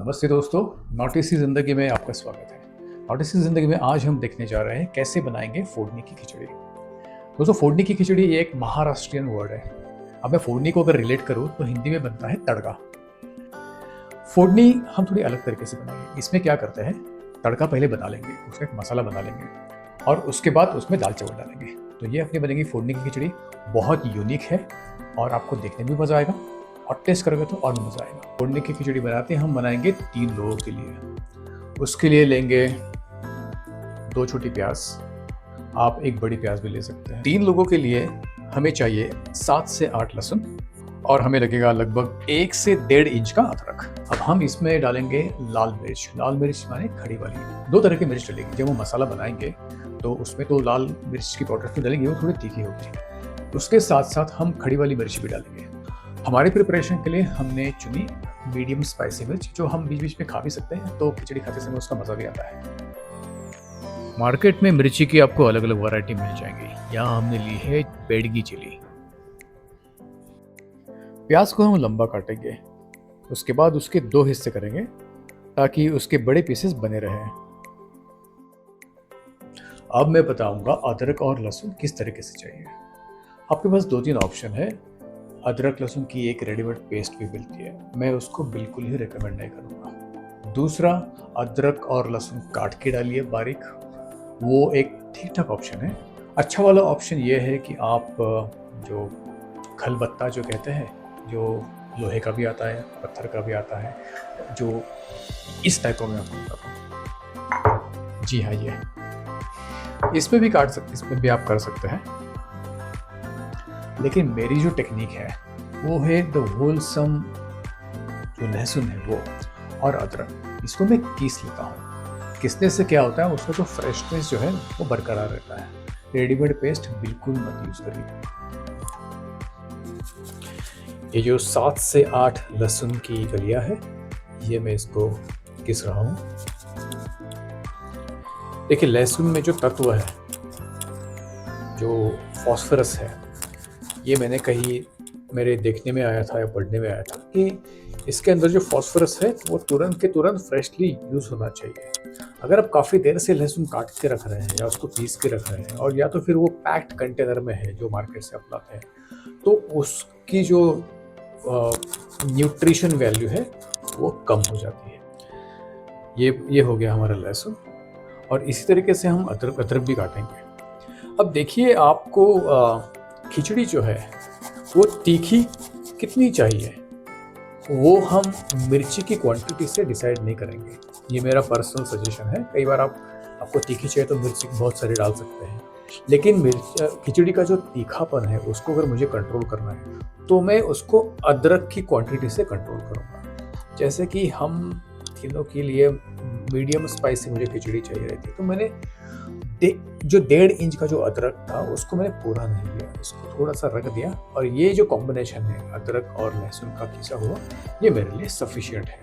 नमस्ते दोस्तों, नॉटी सी ज़िंदगी में आपका स्वागत है। नॉटी सी ज़िंदगी में आज हम देखने जा रहे हैं कैसे बनाएंगे फोड़नी की खिचड़ी। दोस्तों, फोड़नी की खिचड़ी ये एक महाराष्ट्रियन वर्ड है। अब मैं फोड़नी को अगर रिलेट करूँ तो हिंदी में बनता है तड़का। फोड़नी हम थोड़ी अलग तरीके से बनाएंगे। इसमें क्या करते हैं, तड़का पहले बना लेंगे, उसका एक मसाला बना लेंगे और उसके बाद उसमें दाल चावल डालेंगे। तो ये अपनी बनेगी फोड़नी की खिचड़ी। बहुत यूनिक है और आपको देखने में भी मज़ा आएगा और टेस्ट करोगे तो और भी मज़ा आएगा। फोड़नी की खिचड़ी बनाते हैं, हम बनाएंगे 3 लोगों के लिए। उसके लिए लेंगे 2 छोटी प्याज, आप 1 बड़ी प्याज भी ले सकते हैं। 3 लोगों के लिए हमें चाहिए 7 से 8 लहसुन और हमें लगेगा लगभग 1 से 1.5 इंच का अदरक। अब हम इसमें डालेंगे लाल मिर्च माने खड़ी वाली। 2 तरह की मिर्च डलेगी। जब वो मसाला बनाएंगे तो उसमें तो लाल मिर्च की पाउडर तो डलेंगे, वो थोड़ी तीखी होगी। उसके साथ साथ हम खड़ी वाली मिर्च भी डालेंगे। हमारी प्रिपरेशन के लिए हमने चुनी मीडियम स्पाइसी मिर्च, जो हम बीच बीच में खा भी सकते हैं, तो खिचड़ी खाते समय उसका मज़ा भी आता है। मार्केट में मिर्ची की आपको अलग अलग वैरायटी मिल जाएंगी। यहाँ हमने ली है बेडगी चिली। प्याज को हम लंबा काटेंगे, उसके बाद उसके 2 हिस्से करेंगे ताकि उसके बड़े पीसेस बने रहें। अब मैं बताऊंगा अदरक और लहसुन किस तरीके से चाहिए। आपके पास 2-3 ऑप्शन है। अदरक लहसुन की एक रेडीमेड पेस्ट भी मिलती है, मैं उसको बिल्कुल ही रिकमेंड नहीं करूँगा। दूसरा, अदरक और लहसुन काट के डालिए बारीक, वो एक ठीक ठाक ऑप्शन है। अच्छा वाला ऑप्शन ये है कि आप जो खलबत्ता जो कहते हैं, जो लोहे का भी आता है, पत्थर का भी आता है, जो इस टाइप का मैं आपको बताता हूँ। जी हाँ, ये इसमें भी आप कर सकते हैं। लेकिन मेरी जो टेक्निक है वो है द होलसम, जो लहसुन है वो और अदरक, इसको मैं कीस लेता हूँ। किसने से क्या होता है, उसका जो फ्रेशनेस जो है वो बरकरार रहता है। रेडीमेड पेस्ट बिल्कुल मत यूज़ करिए। ये जो 7 से 8 लहसुन की कलियां है, ये मैं इसको घिस रहा हूँ। देखिए, लहसुन में जो तत्व है, जो फॉस्फोरस है, ये मैंने कहीं मेरे देखने में आया था या पढ़ने में आया था कि इसके अंदर जो फॉस्फोरस है वो तुरंत के तुरंत फ्रेशली यूज़ होना चाहिए। अगर आप काफ़ी देर से लहसुन काट के रख रहे हैं या उसको पीस के रख रहे हैं, और या तो फिर वो पैक्ड कंटेनर में है जो मार्केट से आप लाते हैं, तो उसकी जो न्यूट्रिशन वैल्यू है वो कम हो जाती है। ये हो गया हमारा लहसुन, और इसी तरीके से हम अदरक भी काटेंगे। अब देखिए, आपको खिचड़ी जो है वो तीखी कितनी चाहिए वो हम मिर्ची की क्वांटिटी से डिसाइड नहीं करेंगे। ये मेरा पर्सनल सजेशन है। कई बार आपको तीखी चाहिए तो मिर्ची बहुत सारी डाल सकते हैं, लेकिन खिचड़ी का जो तीखापन है उसको अगर मुझे कंट्रोल करना है तो मैं उसको अदरक की क्वांटिटी से कंट्रोल करूँगा। जैसे कि हम तीनों के लिए मीडियम स्पाइसी मुझे खिचड़ी चाहिए रहती है, तो मैंने जो 1.5 इंच का जो अदरक था उसको मैंने पूरा नहीं लिया, इसको थोड़ा सा रख दिया, और ये जो कॉम्बिनेशन है अदरक और लहसुन का किसा हुआ, ये मेरे लिए सफिशिएंट है।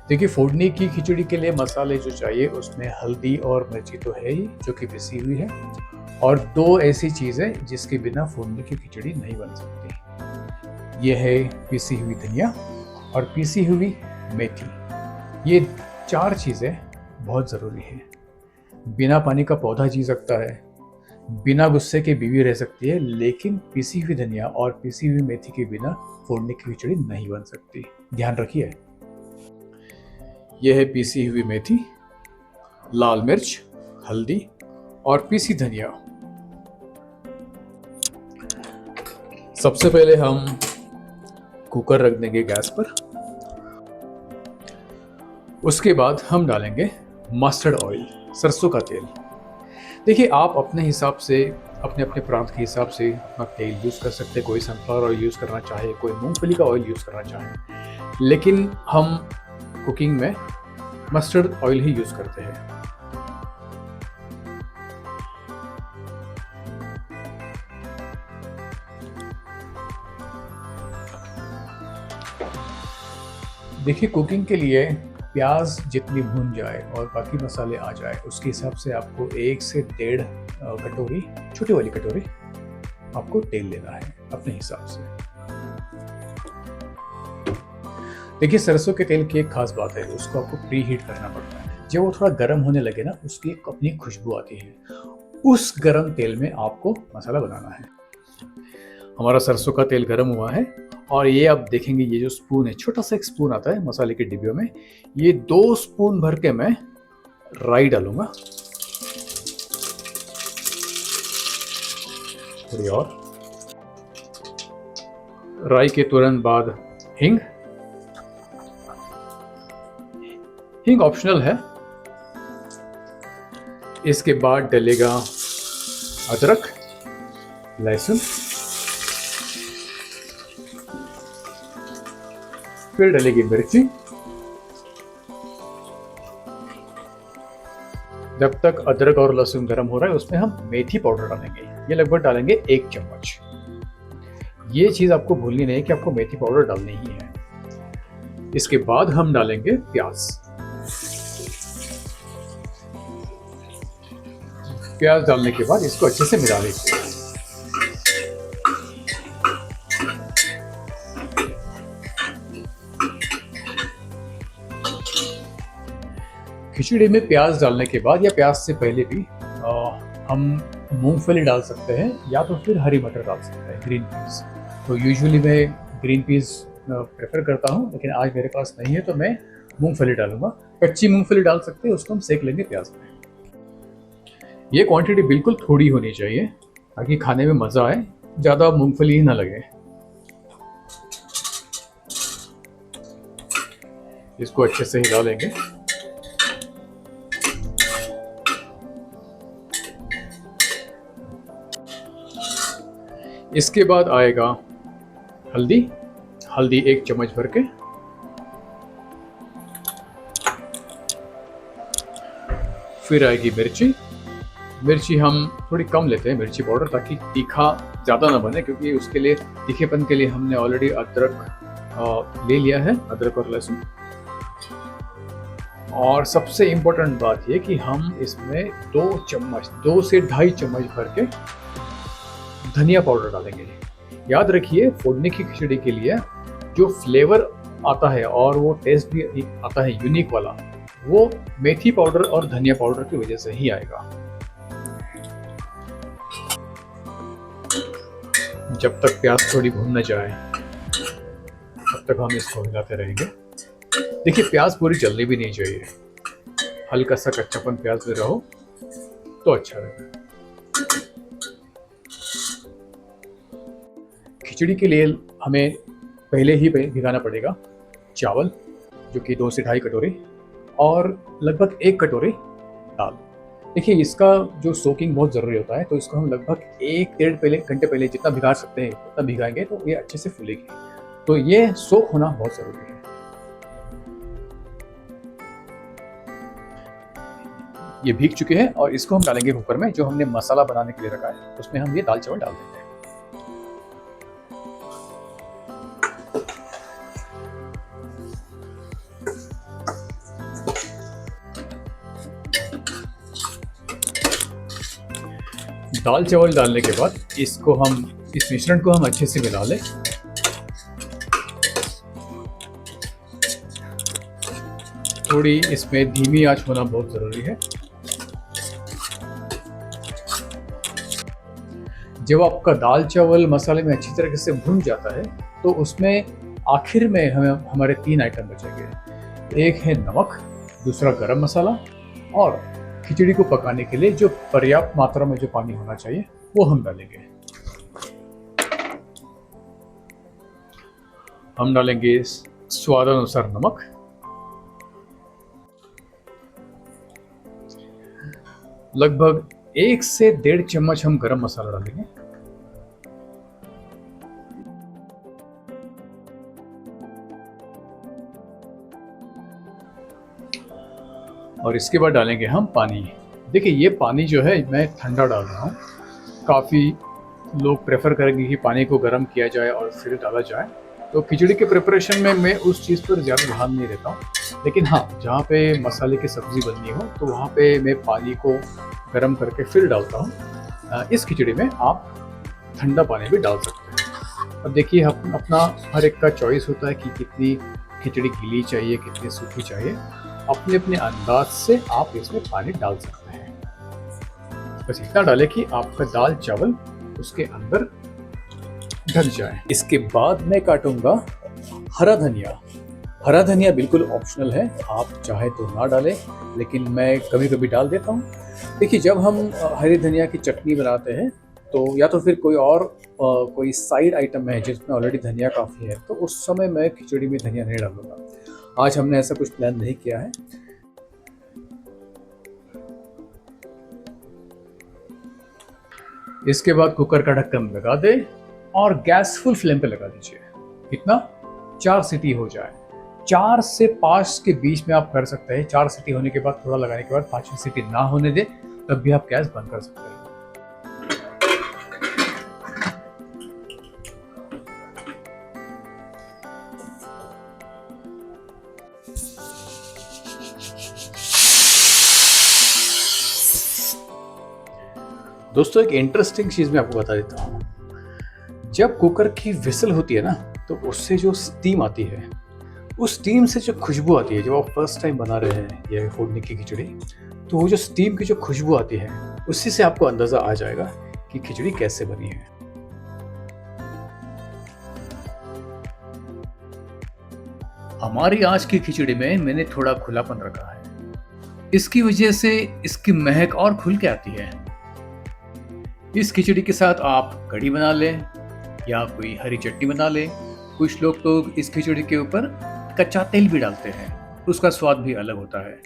देखिए, फोड़नी की खिचड़ी के लिए मसाले जो चाहिए उसमें हल्दी और मिर्ची तो है ही, जो कि पिसी हुई है, और 2 ऐसी चीज़ें जिसके बिना फोड़नी की खिचड़ी नहीं बन सकती। ये है पिसी हुई धनिया और पिसी हुई मेथी। ये 4 चीज़ें बहुत ज़रूरी है। बिना पानी का पौधा जी सकता है, बिना गुस्से के बीवी रह सकती है, लेकिन पिसी हुई धनिया और पिसी हुई मेथी के बिना फोड़नी की खिचड़ी नहीं बन सकती। ध्यान रखिए। यह है पिसी हुई मेथी, लाल मिर्च, हल्दी और पिसी धनिया। सबसे पहले हम कुकर रख देंगे गैस पर। उसके बाद हम डालेंगे मस्टर्ड ऑयल, सरसों का तेल। देखिए, आप अपने हिसाब से, अपने अपने प्रांत के हिसाब से अपना तेल यूज़ कर सकते हैं। कोई सनफ्लावर ऑयल यूज़ करना चाहे, कोई मूंगफली का ऑयल यूज़ करना चाहे, लेकिन हम कुकिंग में मस्टर्ड ऑयल ही यूज़ करते हैं। देखिए, कुकिंग के लिए प्याज जितनी भून जाए और बाकी मसाले आ जाए, उसके हिसाब से आपको 1 से 1.5 कटोरी, छोटी वाली कटोरी, आपको तेल लेना है अपने हिसाब से। देखिए, सरसों के तेल की एक खास बात है, उसको आपको प्री हीट करना पड़ता है। जब वो थोड़ा गर्म होने लगे ना, उसकी एक अपनी खुशबू आती है। उस गर्म तेल में आपको मसाला बनाना है। हमारा सरसों का तेल गर्म हुआ है और ये आप देखेंगे, ये जो स्पून है, छोटा सा एक स्पून आता है मसाले के डिब्बियों में, ये 2 स्पून भर के मैं राई डालूंगा। थोड़ी और राई के तुरंत बाद हिंग। हिंग ऑप्शनल है। इसके बाद डलेगा अदरक, लहसुन, फिर डलेगी मिर्ची। जब तक अदरक और लहसुन गर्म हो रहा है, उसमें हम मेथी पाउडर डालेंगे। ये लगभग डालेंगे 1 चम्मच। ये चीज आपको भूलनी नहीं है कि आपको मेथी पाउडर डालनी ही है। इसके बाद हम डालेंगे प्याज। प्याज डालने के बाद इसको अच्छे से मिला लीजिए। खिचड़ी में प्याज डालने के बाद या प्याज से पहले भी हम मूंगफली डाल सकते हैं या तो फिर हरी मटर डाल सकते हैं, ग्रीन पीस। तो यूजुअली मैं ग्रीन पीस प्रेफर करता हूँ, लेकिन आज मेरे पास नहीं है तो मैं मूंगफली डालूंगा। कच्ची मूंगफली डाल सकते हैं, उसको हम सेक लेंगे प्याज में। ये क्वांटिटी बिल्कुल थोड़ी होनी चाहिए ताकि खाने में मज़ा आए, ज़्यादा मूंगफली ही ना लगे। इसको अच्छे से हिला लेंगे। इसके बाद आएगा हल्दी। हल्दी 1 चम्मच भर के, फिर आएगी मिर्ची। मिर्ची हम थोड़ी कम लेते हैं, मिर्ची पाउडर, ताकि तीखा ज़्यादा ना बने, क्योंकि उसके लिए तीखेपन के लिए हमने ऑलरेडी अदरक ले लिया है, अदरक और लहसुन। और सबसे इम्पोर्टेंट बात यह कि हम इसमें 2 से 2.5 चम्मच भर के धनिया पाउडर डालेंगे। याद रखिए, फोड़ने की खिचड़ी के लिए जो फ्लेवर आता है और वो टेस्ट भी आता है यूनिक वाला, वो मेथी पाउडर और धनिया पाउडर की वजह से ही आएगा। जब तक प्याज थोड़ी भून न जाए तब तक हम इसको हिलाते रहेंगे। देखिए, प्याज पूरी जलनी भी नहीं चाहिए, हल्का सा कच्चापन प्याज में रहो तो अच्छा रहेगा। खिचड़ी के लिए हमें पहले ही भिगाना पड़ेगा चावल, जो कि 2 से 2.5 कटोरी, और लगभग 1 कटोरी दाल। देखिए, इसका जो सोकिंग बहुत ज़रूरी होता है, तो इसको हम लगभग 1-1.5 घंटे पहले जितना भिगा सकते हैं उतना भिगाएंगे तो ये अच्छे से फूलेगी। तो ये सोक होना बहुत ज़रूरी है। ये भीग चुके हैं और इसको हम डालेंगे कुकर में, जो हमने मसाला बनाने के लिए रखा है, उसमें हम ये दाल चावल डाल देंगे। दाल चावल डालने के बाद इस मिश्रण को हम अच्छे से मिला लें। थोड़ी इसमें धीमी आंच होना बहुत ज़रूरी है। जब आपका दाल चावल मसाले में अच्छी तरीके से भुन जाता है, तो उसमें आखिर में हमारे 3 आइटम बचेंगे। एक है नमक, दूसरा गरम मसाला, और खिचड़ी को पकाने के लिए जो पर्याप्त मात्रा में जो पानी होना चाहिए वो हम डालेंगे। हम डालेंगे स्वाद अनुसार नमक, लगभग 1 से 1.5 चम्मच हम गरम मसाला डालेंगे, और इसके बाद डालेंगे हम पानी। देखिए, ये पानी जो है मैं ठंडा डाल रहा हूँ। काफ़ी लोग प्रेफर करेंगे कि पानी को गर्म किया जाए और फिर डाला जाए, तो खिचड़ी के प्रिपरेशन में मैं उस चीज़ पर ज़्यादा ध्यान नहीं देता हूँ। लेकिन हाँ, जहाँ पे मसाले की सब्ज़ी बननी हो तो वहाँ पे मैं पानी को गर्म करके फिर डालता हूँ। इस खिचड़ी में आप ठंडा पानी भी डाल सकते हैं। अब देखिए, अपना हर एक का चॉइस होता है कि कितनी खिचड़ी गीली चाहिए, कितनी सूखी चाहिए, अपने अपने अंदाज से आप इसमें पानी डाल सकते हैं। बस इतना डालें कि आपका दाल चावल उसके अंदर ढल जाए। इसके बाद मैं काटूंगा हरा धनिया। हरा धनिया बिल्कुल ऑप्शनल है, आप चाहे तो ना डालें, लेकिन मैं कभी कभी डाल देता हूँ। देखिए, जब हम हरी धनिया की चटनी बनाते हैं तो या तो फिर कोई और कोई साइड आइटम है जिसमें ऑलरेडी धनिया काफ़ी है, तो उस समय मैं खिचड़ी में धनिया नहीं डालूंगा। आज हमने ऐसा कुछ प्लान नहीं किया है। इसके बाद कुकर का ढक्कन लगा दें और गैस फुल फ्लेम पे लगा दीजिए। कितना? 4 सीटी हो जाए। 4 से 5 के बीच में आप कर सकते हैं। 4 सीटी होने के बाद, थोड़ा लगाने के बाद 5वीं सीटी ना होने दे, तब भी आप गैस बंद कर सकते हैं। दोस्तों, एक इंटरेस्टिंग चीज़ मैं आपको बता देता हूँ। जब कुकर की विसल होती है ना, तो उससे जो स्टीम आती है, उस स्टीम से जो खुशबू आती है, जब आप फर्स्ट टाइम बना रहे हैं ये फोड़ने की खिचड़ी, तो वो जो स्टीम की जो खुशबू आती है, उसी से आपको अंदाज़ा आ जाएगा कि खिचड़ी कैसे बनी है। हमारी आज की खिचड़ी में मैंने थोड़ा खुलापन रखा है। इसकी वजह से इसकी महक और खुल के आती है। इस खिचड़ी के साथ आप कढ़ी बना लें या कोई हरी चटनी बना लें। कुछ लोग तो इस खिचड़ी के ऊपर कच्चा तेल भी डालते हैं, उसका स्वाद भी अलग होता है।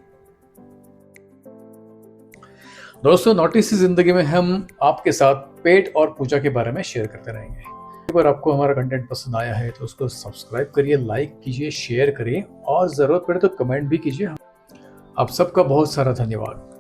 दोस्तों, नॉटी सी जिंदगी में हम आपके साथ पेट और पूजा के बारे में शेयर करते रहेंगे। अगर आपको हमारा कंटेंट पसंद आया है तो उसको सब्सक्राइब करिए, लाइक कीजिए, शेयर करिए और ज़रूरत पड़े तो कमेंट भी कीजिए। आप सबका बहुत सारा धन्यवाद।